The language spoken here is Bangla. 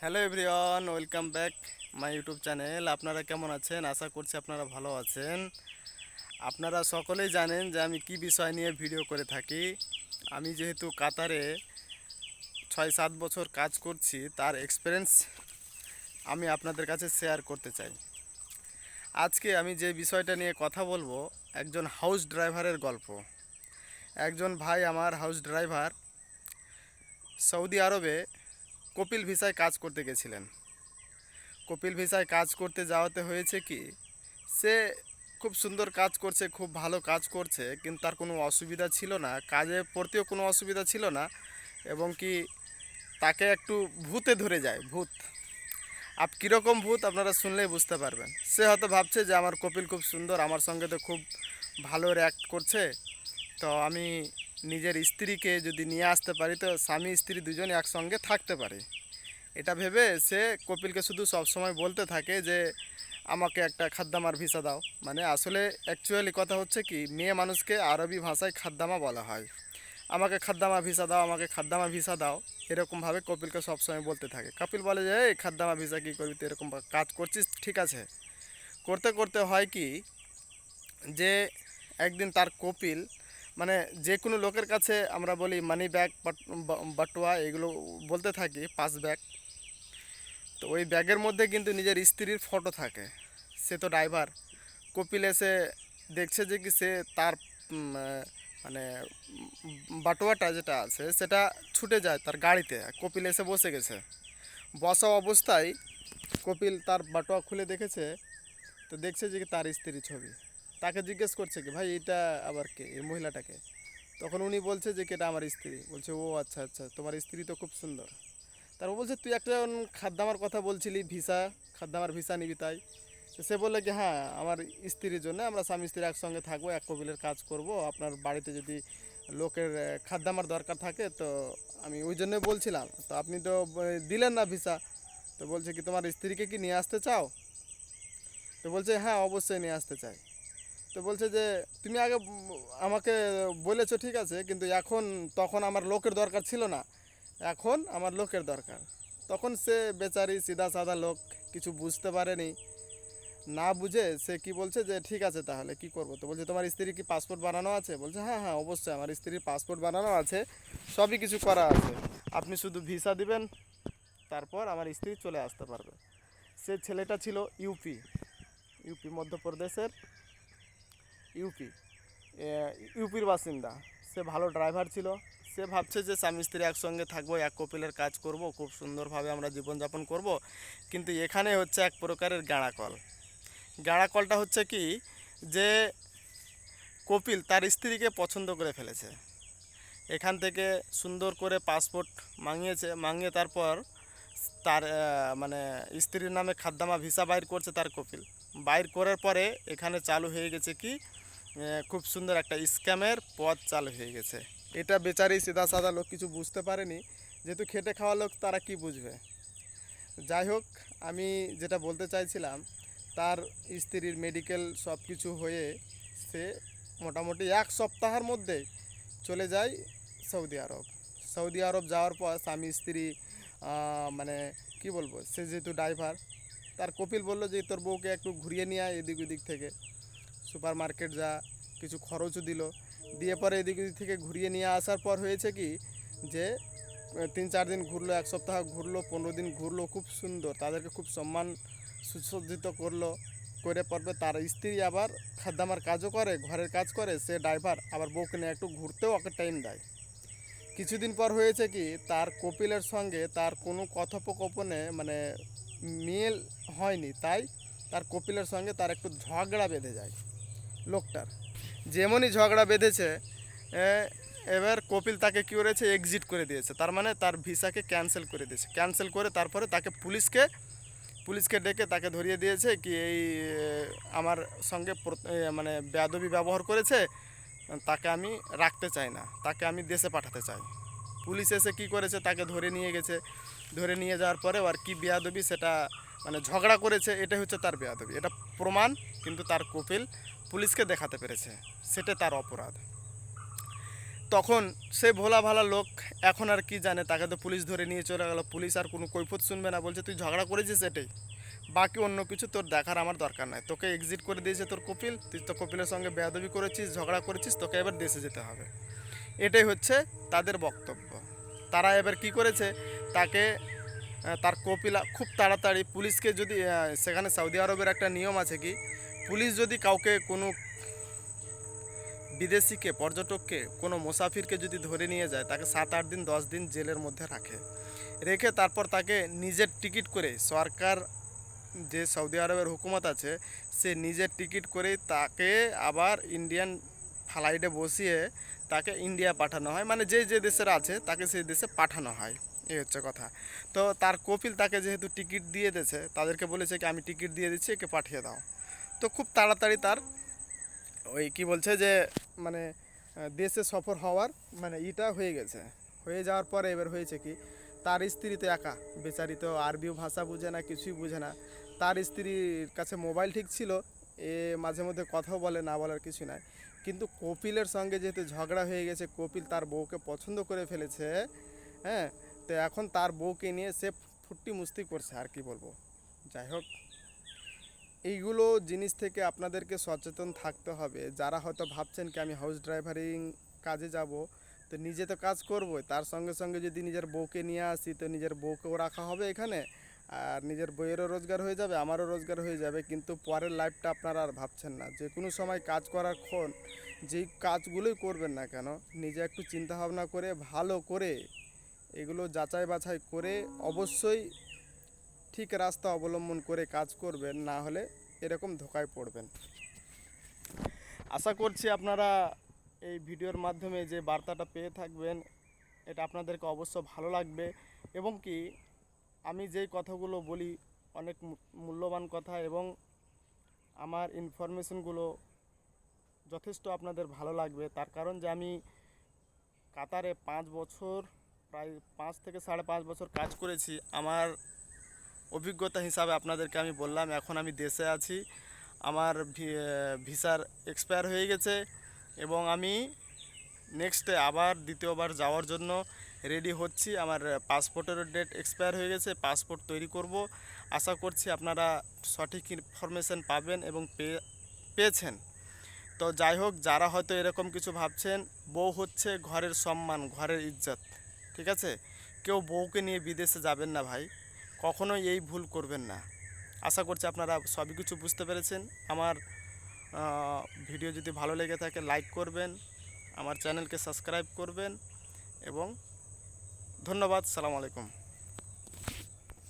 Hello everyone, welcome back my YouTube channel. আপনারা কেমন আছেন? আশা করছি আপনারা ভালো আছেন। আপনারা সকলেই জানেন যে আমি কি বিষয় নিয়ে ভিডিও করে থাকি। আমি যেহেতু কাতারে 6-7 বছর কাজ করছি, তার এক্সপিরিয়েন্স আমি আপনাদের কাছে শেয়ার করতে চাই। আজকে আমি যে বিষয়টা নিয়ে কথা বলবো, একজন হাউস ড্রাইভারের গল্প। একজন ভাই আমার হাউস ড্রাইভার, সৌদি আরবে কপিল ভিসায় কাজ করতে গেছিলেন। কপিল ভিসায় কাজ করতে যাওয়াতে হয়েছে কি, সে খুব সুন্দর কাজ করছে, খুব ভালো কাজ করছে, কিন্তু তার কোনো অসুবিধা ছিল না, কাজের প্রতিও কোনো অসুবিধা ছিল না। এবং কি তাকে একটু ভূতে ধরে যায়, ভূত। কীরকম ভূত আপনারা শুনলেই বুঝতে পারবেন। সে হয়তো ভাবছে যে আমার কপিল খুব সুন্দর, আমার সঙ্গে তো খুব ভালো রিঅ্যাক্ট করছে, তো আমি নিজের স্ত্রীকে যদি নিয়ে আসতে পারি তো স্বামী স্ত্রী দুজনে একসঙ্গে থাকতে পারে। এটা ভেবে সে কপিলকে শুধু সবসময় বলতে থাকে যে আমাকে একটা খাদ্দামার ভিসা দাও। মানে আসলে অ্যাকচুয়ালি কথা হচ্ছে কি, মেয়ে মানুষকে আরবি ভাষায় খাদ্দামা বলা হয়। আমাকে খাদ্দামা ভিসা দাও, আমাকে খাদ্দামা ভিসা দাও, এরকমভাবে কপিলকে সবসময় বলতে থাকে। কপিল বলে যে এই খাদ্দামা ভিসা কী করবি, তো এরকম কাজ করছিস, ঠিক আছে। করতে করতে হয় কি, যে একদিন তার কপিল, মানে যে কোনো লোকের কাছে আমরা বলি মানি ব্যাগ, বাটুয়া এগুলো বলতে থাকি, পাস ব্যাগ। তো ওই ব্যাগের মধ্যে কিন্তু নিজের স্ত্রীর ফটো থাকে। সে তো ড্রাইভার। কপিল এসে দেখছে যে কি, সে তার মানে বাটোয়াটা যেটা আছে সেটা ছুটে যায় তার গাড়িতে। কপিল এসে বসে গেছে। বসা অবস্থায় কপিল তার বাটোয়া খুলে দেখেছে, তো দেখছে যে কি তার স্ত্রীর ছবি। তাকে জিজ্ঞেস করছে কি, ভাই এটা আবার কে, এই মহিলাটাকে? তখন উনি বলছে যে কি এটা আমার স্ত্রী। বলছে ও আচ্ছা আচ্ছা, তোমার স্ত্রী তো খুব সুন্দর। তারপর বলছে তুই একটা খাদ্দামার কথা বলছিলি, ভিসা, খাদ্দামার ভিসা নিবি তাই? তো সে বললে কি হ্যাঁ, আমার স্ত্রীর জন্য, আমরা স্বামী স্ত্রী একসঙ্গে থাকবো, এক কবিলের কাজ করব, আপনার বাড়িতে যদি লোকের খাদ্দামার দরকার থাকে তো আমি ওই জন্যই বলছিলাম। তো আপনি তো দিলেন না ভিসা। তো বলছে কি তোমার স্ত্রীকে কি নিয়ে আসতে চাও? তো বলছে হ্যাঁ অবশ্যই নিয়ে আসতে চাই। তো বলছে যে তুমি আগে আমাকে বলেছো ঠিক আছে, কিন্তু এখন, তখন আমার লোকের দরকার ছিল না, এখন আমার লোকের দরকার। তখন সে বেচারি সিধা সাদা লোক, কিছু বুঝতে পারেনি। না বুঝে সে কি বলছে যে ঠিক আছে তাহলে কি করব। তো বলছে তোমার স্ত্রীর কি পাসপোর্ট বানানো আছে? বলছে হ্যাঁ হ্যাঁ অবশ্যই আমার স্ত্রীর পাসপোর্ট বানানো আছে, সবই কিছু করা আছে, আপনি শুধু ভিসা দিবেন, তারপর আমার স্ত্রী চলে আসতে পারবে। সে ছেলেটা ছিল ইউপি, ইউপি মধ্যপ্রদেশের, ইউপি, ইউপির বাসিন্দা। সে ভালো ড্রাইভার ছিল। সে ভাবছে যে স্বামী স্ত্রী একসঙ্গে থাকবো, এক কপিলের কাজ করব, খুব সুন্দরভাবে আমরা জীবনযাপন করব। কিন্তু এখানে হচ্ছে এক প্রকারের গাঁড়াকল। গাঁড়াকলটা হচ্ছে কি, যে কপিল তার স্ত্রীকে পছন্দ করে ফেলেছে। এখান থেকে সুন্দর করে পাসপোর্ট মাঙিয়েছে, মাঙিয়ে তারপর তার মানে স্ত্রীর নামে খাদ্দামা ভিসা বাইর করছে তার কপিল। বাইর করার পরে এখানে চালু হয়ে গেছে কি, খুব সুন্দর একটা স্ক্যামের পথ চালু হয়ে গেছে। এটা বেচারি সিধা সাদা লোক কিছু বুঝতে পারেনি, যেহেতু খেটে খাওয়া লোক, তারা কি বুঝবে। যাই হোক, আমি যেটা বলতে চাইছিলাম, তার স্ত্রীর মেডিকেল সব কিছু হয়ে সে মোটামুটি 1 সপ্তাহের মধ্যে চলে যায় সৌদি আরব। সৌদি আরব যাওয়ার পর স্বামী স্ত্রী, মানে কি বলবো, সে যেহেতু ড্রাইভার, তার কপিল বলল যে তোর বউকে একটু ঘুরিয়ে নিয়ে আয় এদিক ওদিক থেকে, সুপার মার্কেট যা, কিছু খরচও দিল। দিয়ে পরে এদিক ওদিক থেকে ঘুরিয়ে নিয়ে আসার পর হয়েছে কি, যে 3-4 দিন ঘুরলো, 1 সপ্তাহ ঘুরলো, 15 দিন ঘুরলো, খুব সুন্দর, তাদেরকে খুব সম্মান সুসজ্জিত করলো। করে পড়বে তার স্ত্রী আবার খাদ্দামার কাজও করে, ঘরের কাজ করে, সে ড্রাইভার, আবার বউকে নিয়ে একটু ঘুরতেও ওকে টাইম দেয়। কিছুদিন পর হয়েছে কি, তার কপিলের সঙ্গে তার কোনো কথোপকথনে মানে মিল হয়নি, তাই তার কপিলের সঙ্গে তার একটু ঝগড়া বেঁধে যায় লোকটার। যেমনই ঝগড়া বেঁধেছে, এবার কপিল তাকে কী করেছে, এক্সিট করে দিয়েছে, তার মানে তার ভিসাকে ক্যান্সেল করে দিয়েছে। ক্যান্সেল করে তারপরে তাকে পুলিশকে ডেকে তাকে ধরিয়ে দিয়েছে কি এই আমার সঙ্গে মানে বেয়াদবি ব্যবহার করেছে, তাকে আমি রাখতে চাই না, তাকে আমি দেশে পাঠাতে চাই। পুলিশ এসে কী করেছে, তাকে ধরে নিয়ে গেছে। ধরে নিয়ে যাওয়ার পরে আর কি বেয়াদবি, সেটা মানে ঝগড়া করেছে, এটা হচ্ছে তার বেয়াদবি, এটা প্রমাণ কিন্তু তার কপিল পুলিশকে দেখাতে পেরেছে, সেটা তার অপরাধ। তখন সে ভোলা ভালা লোক এখন আর কি জানে, তাকে তো পুলিশ ধরে নিয়ে চলে গেল, পুলিশ আর কোনো কৈফত শুনবে না, বলছে তুই ঝগড়া করেছিস এটাই, বাকি অন্য কিছু তোর দেখার আমার দরকার নাই, তোকে এক্সিট করে দিয়েছে তোর কপিল, তুই তো কপিলের সঙ্গে বেয়াদবি করেছিস, ঝগড়া করেছিস, তোকে এবার দেশে যেতে হবে। এটাই হচ্ছে তাদের বক্তব্য। তারা এবার কি করেছে, তাকে তার কপিল খুব তাড়াতাড়ি পুলিশকে যদি সেখানে সৌদি আরবের একটা নিয়ম আছে কি, পুলিশ যদি কাউকে কোনো বিদেশিকে, পর্যটককে, কোনো মুসাফিরকে যদি ধরে নিয়ে যায়, তাকে 7-8 দিন 10 দিন জেলের মধ্যে রাখে, রেখে তারপর তাকে নিজের টিকিট করে, সরকার যে সৌদি আরবের হুকুমত আছে সে নিজের টিকিট করে তাকে আবার ইন্ডিয়ান ফ্লাইটে বসিয়ে তাকে ইন্ডিয়া পাঠানো হয়, মানে যে যে দেশের আছে তাকে সেই দেশে পাঠানো হয়। এই হচ্ছে কথা। তো তার কপিল তাকে যেহেতু টিকিট দিয়ে দিয়েছে, তাদেরকে বলেছে কি আমি টিকিট দিয়ে দিচ্ছি, একে পাঠিয়ে দাও। তো খুব তাড়াতাড়ি তার ওই কি বলছে যে মানে দেশে সফর হওয়ার মানে ইটা হয়ে গেছে। হয়ে যাওয়ার পরে এবার হয়েছে কি, তার স্ত্রী তো একা, বেচারি তো আরবিও ভাষা বুঝে না, কিছুই বুঝে না। তার স্ত্রীর কাছে মোবাইল ঠিক ছিল, এ মাঝে মধ্যে কথাও বলে, না বলার কিছু নাই। কিন্তু কপিলের সঙ্গে যেহেতু ঝগড়া হয়ে গেছে, কপিল তার বউকে পছন্দ করে ফেলেছে, হ্যাঁ, তো এখন তার বউকে নিয়ে সে ফুট্টি মুস্তি করছে, আর কি বলবো। যাই হোক, এইগুলো জিনিস থেকে আপনাদেরকে সচেতন থাকতে হবে। যারা হয়তো ভাবছেন কি আমি হাউস ড্রাইভারিং কাজে যাব, তো নিজে তো কাজ করবো, তার সঙ্গে সঙ্গে যদি নিজের বউকে নিয়ে আসি, তো নিজের বউকেও রাখা হবে এখানে, আর নিজের বইয়েরও রোজগার হয়ে যাবে, আমারও রোজগার হয়ে যাবে, কিন্তু পরের লাইফটা আপনারা আর ভাবছেন না। যে কোনো সময় কাজ করার ক্ষণ যেই কাজগুলোই করবেন না কেন, নিজে একটু চিন্তা ভাবনা করে ভালো করে এগুলো যাচাই বাছাই করে অবশ্যই ঠিক রাস্তা অবলম্বন করে কাজ করবেন, না হলে এরকম ধোকায় পড়বেন। আশা করছি আপনারা এই ভিডিওর মাধ্যমে যে বার্তাটা পেয়ে থাকবেন, এটা আপনাদেরকে অবশ্য ভালো লাগবে, এবং কি আমি যেই কথাগুলো বলি অনেক মূল্যবান কথা, এবং আমার ইনফরমেশনগুলো যথেষ্ট আপনাদের ভালো লাগবে। তার কারণ যে আমি কাতারে 5 বছর, প্রায় 5 থেকে 5.5 বছর কাজ করেছি। আমার অভিজ্ঞতা হিসাবে আপনাদেরকে আমি বললাম। এখন আমি দেশে আছি, আমার ভিসার এক্সপায়ার হয়ে গেছে, এবং আমি নেক্সটে আবার দ্বিতীয়বার যাওয়ার জন্য রেডি হচ্ছি। আমার পাসপোর্টেরও ডেট এক্সপায়ার হয়ে গেছে, পাসপোর্ট তৈরি করব। আশা করছি আপনারা সঠিক ইনফরমেশন পাবেন এবং পেয়েছেন। তো যাই হোক, যারা হয়তো এরকম কিছু ভাবছেন, বউ হচ্ছে ঘরের সম্মান, ঘরের ইজ্জত, ঠিক আছে? কেউ বউকে নিয়ে বিদেশে যাবেন না ভাই, কখনোই এই ভুল করবেন না। আশা করছি আপনারা সবই কিছু বুঝতে পেরেছেন। আমার ভিডিও যদি ভালো লেগে থাকে লাইক করবেন, আমার চ্যানেলকে সাবস্ক্রাইব করবেন, এবং ধন্যবাদ। সালাম আলাইকুম।